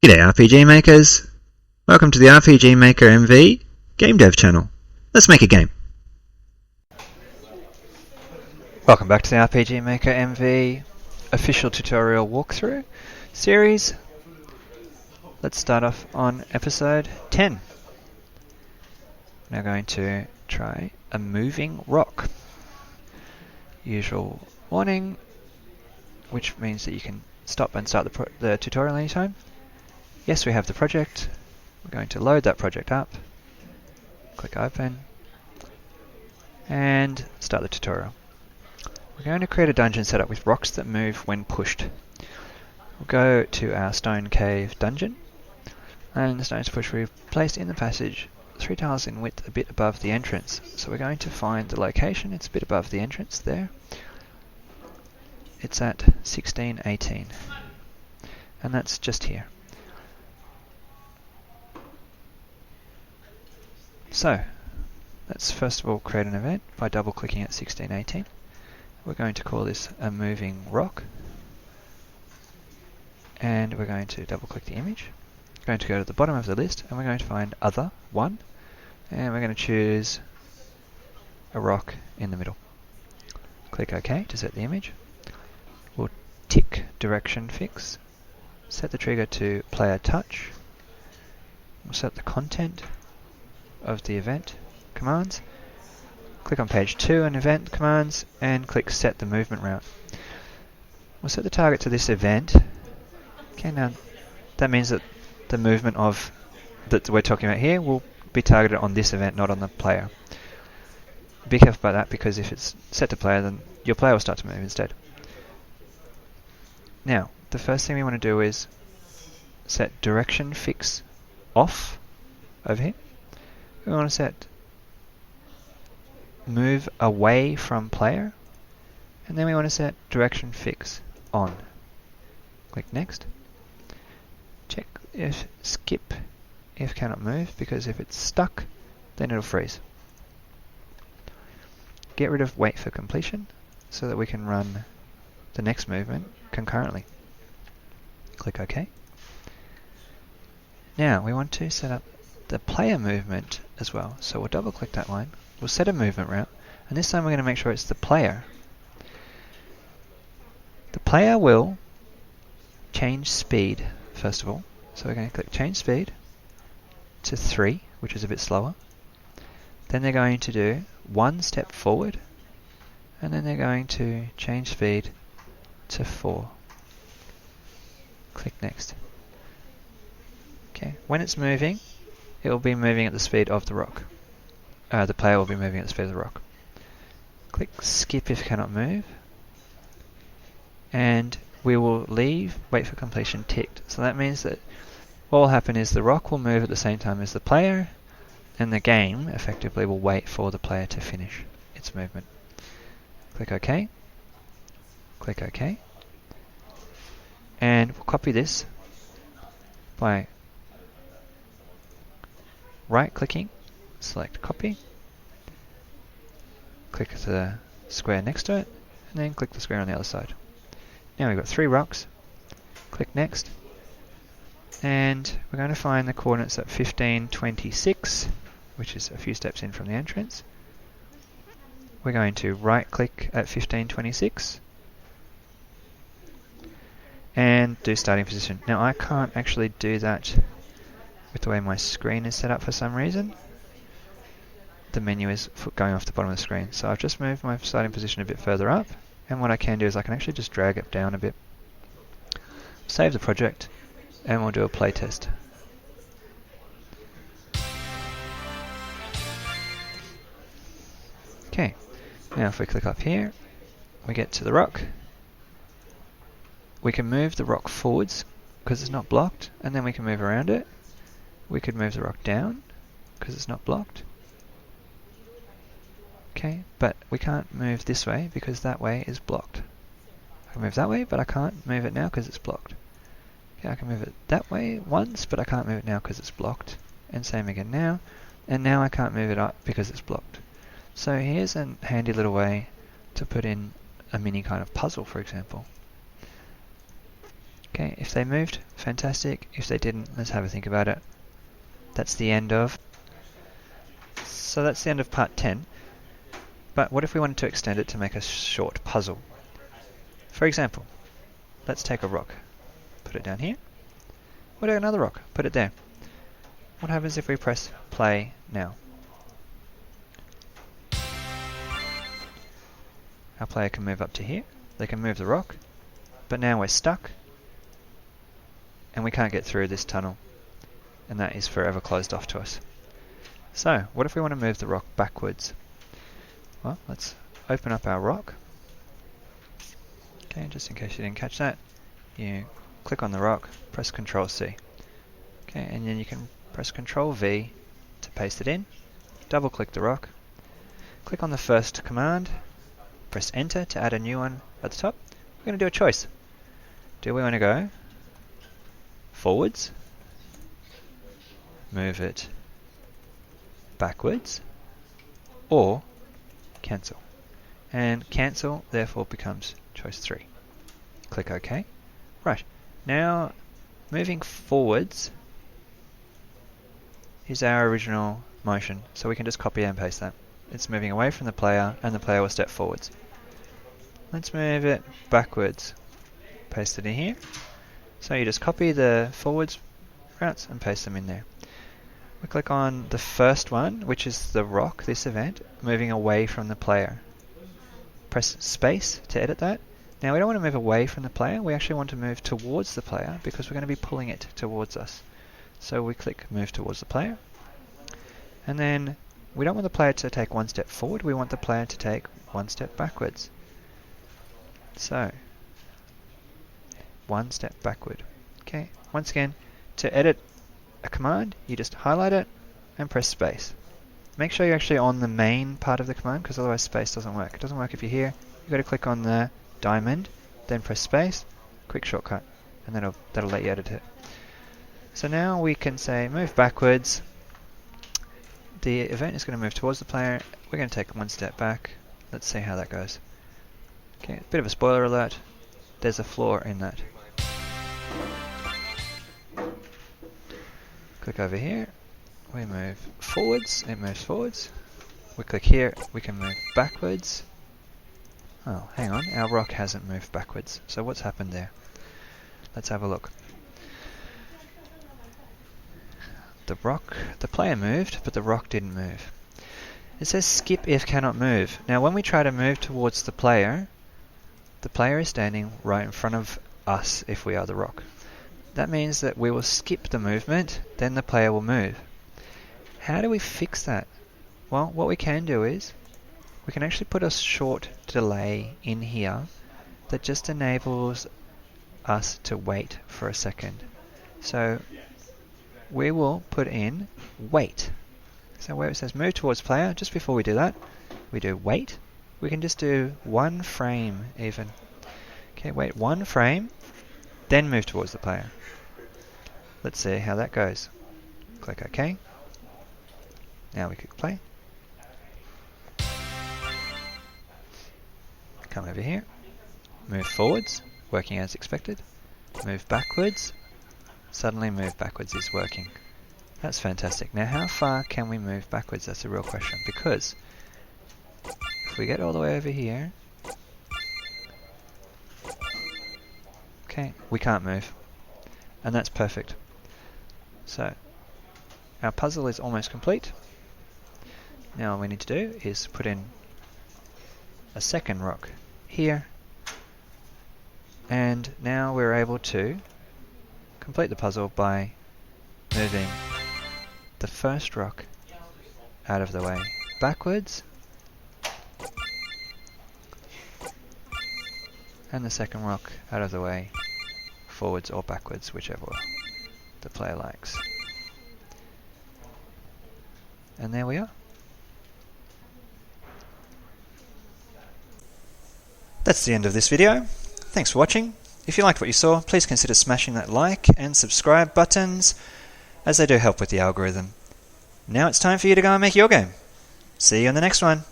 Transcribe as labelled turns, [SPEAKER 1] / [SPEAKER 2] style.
[SPEAKER 1] G'day RPG makers, welcome to the RPG Maker MV Game Dev channel. Let's make a game. Welcome back to the RPG Maker MV official tutorial walkthrough series. Let's start off on episode 10. We're now going to try a moving rock. Usual warning, which means that you can stop and start the tutorial anytime. Yes, we have the project. We're going to load that project up. Click open and start the tutorial. We're going to create a dungeon setup with rocks that move when pushed. We'll go to our stone cave dungeon, and the stones pushed we've placed in the passage 3 tiles in width a bit above the entrance. So we're going to find the location. It's a bit above the entrance there. It's at 1618, and that's just here. So, let's first of all create an event by double clicking at 1618. We're going to call this a moving rock, and we're going to double click the image. We're going to go to the bottom of the list and we're going to find other one, and we're going to choose a rock in the middle. Click OK to set the image. We'll tick direction fix, set the trigger to player touch. We'll set the content of the event commands. Click on page 2 and event commands and click set the movement route. We'll set the target to this event. Okay, now that means that the movement of that we're talking about here will be targeted on this event, not on the player. Be careful about that, because if it's set to player, then your player will start to move instead. Now, the first thing we want to do is set direction fix off over here. We want to set move away from player, and then we want to set direction fix on. Click next. Check if skip if cannot move, because if it's stuck then it'll freeze. Get rid of wait for completion so that we can run the next movement concurrently. Click OK. Now we want to set up the player movement as well, so we'll double click that line. We'll set a movement route, and this time we're going to make sure it's the player. The player will change speed first of all, so we're going to click change speed to 3, which is a bit slower. Then they're going to do 1 step forward, and then they're going to change speed to 4. Click next. Okay, when it's moving, it will be moving at the speed of the rock. The player will be moving at the speed of the rock. Click skip if cannot move, and we will leave wait for completion ticked. So that means that what will happen is the rock will move at the same time as the player, and the game effectively will wait for the player to finish its movement. Click OK. Click OK. And we'll copy this by right-clicking, select copy, click the square next to it, and then click the square on the other side. Now we've got 3 rocks. Click next, and we're going to find the coordinates at 1526, which is a few steps in from the entrance. We're going to right-click at 1526 and do starting position. Now I can't actually do that with the way my screen is set up for some reason. The menu is going off the bottom of the screen, so I've just moved my starting position a bit further up, and what I can do is I can actually just drag it down a bit. Save the project, and we'll do a playtest. Okay, now if we click up here, we get to the rock. We can move the rock forwards because it's not blocked, and then we can move around it. We could move the rock down because it's not blocked. Okay, but we can't move this way because that way is blocked. I can move that way, but I can't move it now because it's blocked. Okay, I can move it that way once, but I can't move it now because it's blocked. And same again now. And now I can't move it up because it's blocked. So here's a handy little way to put in a mini kind of puzzle, for example. Okay, if they moved, fantastic. If they didn't, let's have a think about it. That's the end of... So that's the end of part 10. But what if we wanted to extend it to make a short puzzle? For example, let's take a rock, put it down here. We'll take another rock, put it there. What happens if we press play now? Our player can move up to here, they can move the rock, but now we're stuck and we can't get through this tunnel, and that is forever closed off to us. So, what if we want to move the rock backwards? Well, let's open up our rock. Okay, just in case you didn't catch that, you click on the rock, press Ctrl C. Okay, and then you can press Ctrl V to paste it in, double click the rock, click on the first command, press enter to add a new one at the top. We're going to do a choice. Do we want to go forwards, move it backwards, or cancel? And cancel therefore becomes choice 3. Click OK. Right, now moving forwards is our original motion, so we can just copy and paste that. It's moving away from the player and the player will step forwards. Let's move it backwards. Paste it in here. So you just copy the forwards routes and paste them in there. We click on the first one, which is the rock, this event, moving away from the player. Press space to edit that. Now we don't want to move away from the player, we actually want to move towards the player because we're going to be pulling it towards us. So we click move towards the player. And then we don't want the player to take one step forward, we want the player to take one step backwards. So, one step backward. Okay, once again, to edit a command, you just highlight it and press space. Make sure you're actually on the main part of the command, because otherwise space doesn't work. It doesn't work if you're here. You've got to click on the diamond, then press space, quick shortcut, and then that'll let you edit it. So now we can say move backwards. The event is going to move towards the player. We're going to take one step back. Let's see how that goes. Okay, a bit of a spoiler alert. There's a flaw in that. Click over here. We move forwards. It moves forwards. We click here. We can move backwards. Oh, hang on. Our rock hasn't moved backwards. So what's happened there? Let's have a look. The player moved, but the rock didn't move. It says skip if cannot move. Now when we try to move towards the player is standing right in front of us if we are the rock. That means that we will skip the movement, then the player will move. How do we fix that? Well, what we can do is, we can actually put a short delay in here that just enables us to wait for a second. So we will put in wait. So where it says move towards player, just before we do that, we do wait. We can just do 1 frame even. Okay, wait 1 frame, then move towards the player. Let's see how that goes. Click OK. Now we click play. Come over here. Move forwards, working as expected. Move backwards. Suddenly move backwards is working. That's fantastic. Now how far can we move backwards? That's a real question, because if we get all the way over here, okay, we can't move, and that's perfect. So our puzzle is almost complete. Now all we need to do is put in a second rock here, and now we're able to complete the puzzle by moving the first rock out of the way backwards, and the second rock out of the way forwards or backwards, whichever the player likes. And there we are. That's the end of this video. Thanks for watching. If you liked what you saw, please consider smashing that like and subscribe buttons, as they do help with the algorithm. Now it's time for you to go and make your game. See you in the next one.